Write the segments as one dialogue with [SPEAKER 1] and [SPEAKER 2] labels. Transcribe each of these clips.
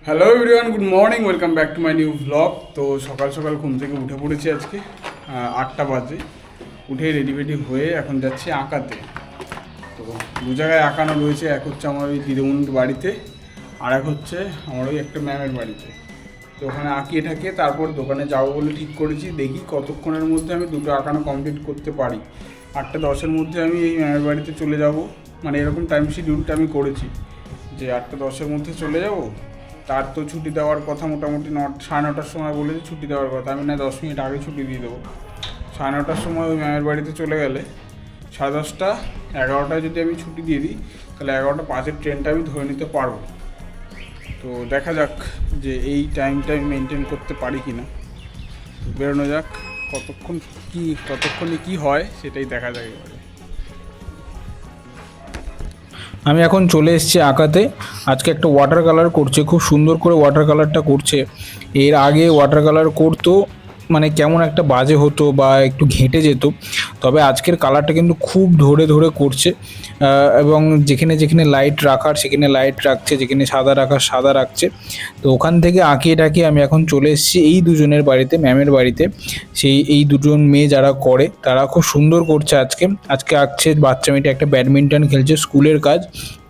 [SPEAKER 1] Hello everyone, good morning, welcome back to my new blog. তো সকাল সকাল ঘুম থেকে উঠে পড়েছি আজকে 8টা বাজে। উঠে রেডি ফেডি হয়ে এখন যাচ্ছি আঁকাতে। তো দু জায়গায় আঁকানো রয়েছে, এক হচ্ছে আমার ওই দিদিমণির বাড়িতে, আর এক হচ্ছে আমার ওই একটা ম্যামের বাড়িতে। তো ওখানে আঁকিয়ে ঠাকিয়ে তারপর দোকানে যাবো বলে ঠিক করেছি। দেখি কতক্ষণের মধ্যে আমি দুটো আঁকানো কমপ্লিট করতে পারি। 8টা 10-এর মধ্যে আমি এই ম্যামের বাড়িতে চলে যাব, মানে এরকম টাইম শিডিউলটা আমি করেছি যে 8টা 10-এর মধ্যে চলে যাব। তার তো ছুটি দেওয়ার কথা মোটামুটি 9:30-9টার সময় বলেছে ছুটি দেওয়ার কথা। আমি না 10 মিনিট আগে ছুটি দিয়ে দেবো। 9:30টার সময় ওই ম্যামের বাড়িতে চলে গেলে 10:30, 11টায় যদি আমি ছুটি দিয়ে দিই তাহলে 11টা 5-এর ট্রেনটা আমি ধরে নিতে পারবো। তো দেখা যাক যে এই টাইমটা আমি মেনটেন করতে পারি কি না। বেরোনো যাক, কতক্ষণে কী হয় সেটাই দেখা যাক এবারে।
[SPEAKER 2] আমি এখন চলে এসেছি আঁকাতে। আজকে একটা ওয়াটার কালার করছে, খুব সুন্দর করে ওয়াটার কালারটা করছে। এর আগে ওয়াটার কালার করতো মানে কেমন একটা বাজে হতো বা একটু ঘেঁটে যেত, তবে আজকের কালারটা কিন্তু খুব ধরে ধরে করছে। এবং যেখানে যেখানে লাইট রাখার সেখানে লাইট রাখছে, যেখানে সাদা রাখার সাদা রাখছে। তো ওখান থেকে আঁকিয়ে টাকিয়ে আমি এখন চলে এসেছি এই দুজনের বাড়িতে, ম্যামের বাড়িতে। এই দুজন মেয়ে যারা করে তারা খুব সুন্দর করছে। আজকে আঁকছে বাচ্চা মেয়েটা একটা ব্যাডমিন্টন খেলছে, স্কুলের কাজ।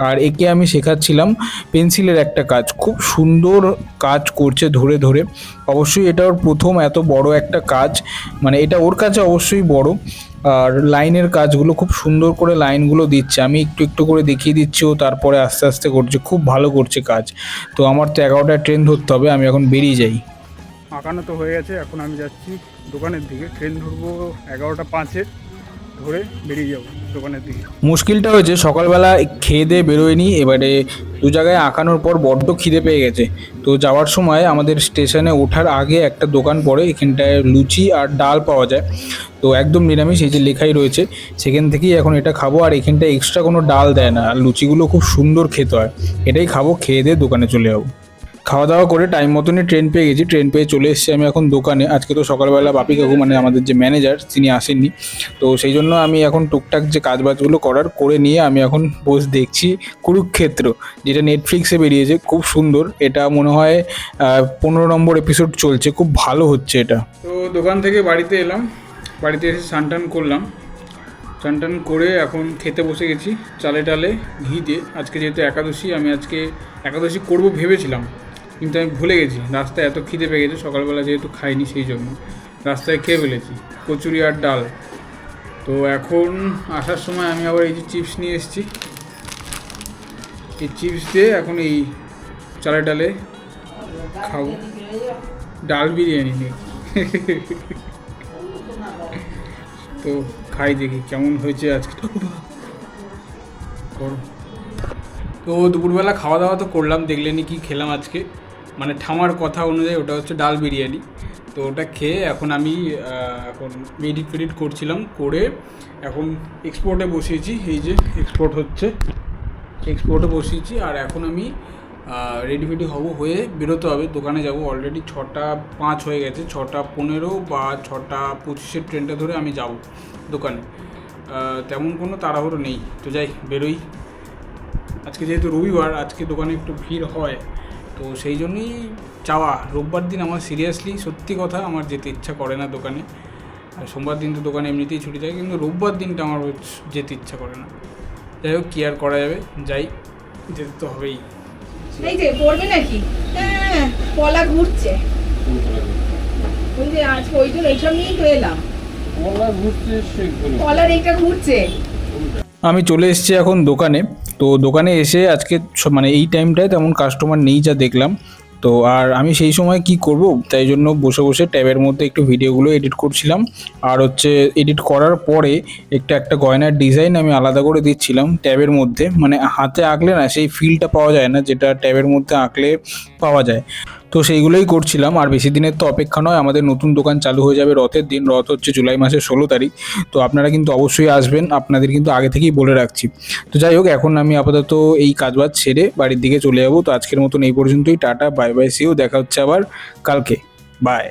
[SPEAKER 2] আর একে আমি শেখাচ্ছিলাম পেন্সিলের একটা কাজ, খুব সুন্দর কাজ করছে ধরে ধরে। অবশ্যই এটা ওর প্রথম এত বড় একটা কাজ, মানে এটা ওর কাছে অবশ্যই বড়। আর লাইনের কাজগুলো খুব সুন্দর করে লাইনগুলো দিচ্ছে, আমি একটু একটু করে দেখিয়ে দিচ্ছি, ও তারপরে আস্তে আস্তে করছে, খুব ভালো করছে কাজ। তো আমার তো 11টায় ট্রেন ধরতে হবে, আমি এখন বেরিয়ে যাই।
[SPEAKER 1] আঁকানো তো হয়ে গেছে, এখন আমি যাচ্ছি দোকানের দিকে। ট্রেন ধরবো 11টা 5-এর, ধরে বেরিয়ে যাবো দোকানের দিকে।
[SPEAKER 2] মুশকিলটা হয়েছে সকালবেলা খেয়ে দিয়ে বেরোয়নি, এবারে দু জায়গায় আঁকানোর পর বড্ড খিদে পেয়ে গেছে। তো যাওয়ার সময় আমাদের স্টেশনে ওঠার আগে একটা দোকান পড়ে, এখানটায় লুচি আর ডাল পাওয়া যায়। তো একদম নিরামিষ, এই যে লেখাই রয়েছে সেখান থেকেই এখন এটা খাবো। আর এখানটায় এক্সট্রা কোনো ডাল দেয় না, আর লুচিগুলো খুব সুন্দর খেতে হয়। এটাই খাবো, খেয়ে দিয়ে দোকানে চলে যাবো। খাওয়া দাওয়া করে টাইম মতনই ট্রেন পেয়ে গেছি, ট্রেন পেয়ে চলে এসেছি আমি এখন দোকানে। আজকে তো সকালবেলা বাপি কাকু মানে আমাদের যে ম্যানেজার তিনি আসেননি, তো সেই জন্য আমি এখন টুকটাক যে কাজবাজগুলো করে নিয়ে আমি এখন বসে দেখছি কুরুক্ষেত্র, যেটা নেটফ্লিক্সে বেরিয়েছে, খুব সুন্দর। এটা মনে হয় 15 নম্বর এপিসোড চলছে, খুব ভালো হচ্ছে এটা।
[SPEAKER 1] তো দোকান থেকে বাড়িতে এলাম, বাড়িতে এসে স্নান করলাম, স্নান করে এখন খেতে বসে গেছি চালে টালে ঘি দিয়ে। আজকে যেহেতু একাদশী, আমি আজকে একাদশী করবো ভেবেছিলাম, কিন্তু আমি ভুলে গেছি। রাস্তায় এত খিদে পেয়ে গেছে, সকালবেলা যেহেতু খাইনি সেই জন্য রাস্তায় খেয়ে ফেলেছি কচুরি আর ডাল। তো এখন আসার সময় আমি আবার এই যে চিপস নিয়ে এসেছি, এই চিপস দিয়ে এখন এই চালে ডালে খাবো। ডাল বিরিয়ানি নেই তো খাই, দেখি কেমন হয়েছে আজকে। তো দুপুরবেলা খাওয়া দাওয়া তো করলাম, দেখলেনি কি খেলাম আজকে, মানে ঠামার কথা অনুযায়ী ওটা হচ্ছে ডাল বিরিয়ানি। তো ওটা খেয়ে এখন আমি এখন এডিট করছিলাম, করে এখন এক্সপোর্টে বসিয়েছি। এই যে এক্সপোর্ট হচ্ছে, এক্সপোর্টে বসিয়েছি। আর এখন আমি রেডি হয়ে বেরোতে হবে, দোকানে যাব। অলরেডি 6টা 5 হয়ে গেছে, 6টা 15 বা 6টা 25-এর ট্রেনটা ধরে আমি যাব দোকানে। তেমন কোনো তাড়াহুড়ো নেই, তো যাই বেরোই। আজকে যেহেতু রবিবার, আজকে দোকানে একটু ভিড় হয়, তো সেই জন্যই যাওয়া। রোববার দিন আমার সিরিয়াসলি সত্যি কথা আমার যেতে ইচ্ছা করে না দোকানে। আর সোমবার দিন তো দোকানে এমনিতেই ছুটি থাকে, কিন্তু রোববার দিনটা আমার যেতে ইচ্ছা করে না। যাই হোক, কি আর করা যাবে, যাই, যেতে তো হবেই।
[SPEAKER 3] এই যে পড়বে নাকি? হ্যাঁ, পলা ঘুরছে। ওই যে আজকে ওই জন্য এইসব নিয়েই তো এলাম। পলার এইটা ঘুরছে।
[SPEAKER 2] আমি চলে এসেছি এখন দোকানে। তো দোকানে এসে আজকে মানে এই টাইমটায় তেমন কাস্টমার নেই যা দেখলাম। তো আর আমি সেই সময় কি করব, তাই জন্য বসে বসে ট্যাবের মধ্যে একটু ভিডিওগুলো এডিট করছিলাম। আর হচ্ছে এডিট করার পরে একটা গয়নার ডিজাইন আমি আলাদা করে দিচ্ছিলাম ট্যাবের মধ্যে। মানে হাতে আঁকলে না সেই ফিলটা পাওয়া যায় না, যেটা ট্যাবের মধ্যে আঁকলে পাওয়া যায়। তো সেইগুলোই করছিলাম। আর বেশি দিনের তো অপেক্ষা নয়, আমাদের নতুন দোকান চালু হয়ে যাবে রথের দিন। রথ হচ্ছে জুলাই মাসের 16 তারিখ। তো আপনারা কিন্তু অবশ্যই আসবেন, আপনাদের কিন্তু আগে থেকেই বলে রাখছি। তো যাই হোক, এখন আমি আপাতত এই কাজবাজ ছেড়ে বাড়ির দিকে চলে যাবো। তো আজকের মতন এই পর্যন্তই, tata, bye bye, see you, দেখা হচ্ছে আবার কালকে, বাই।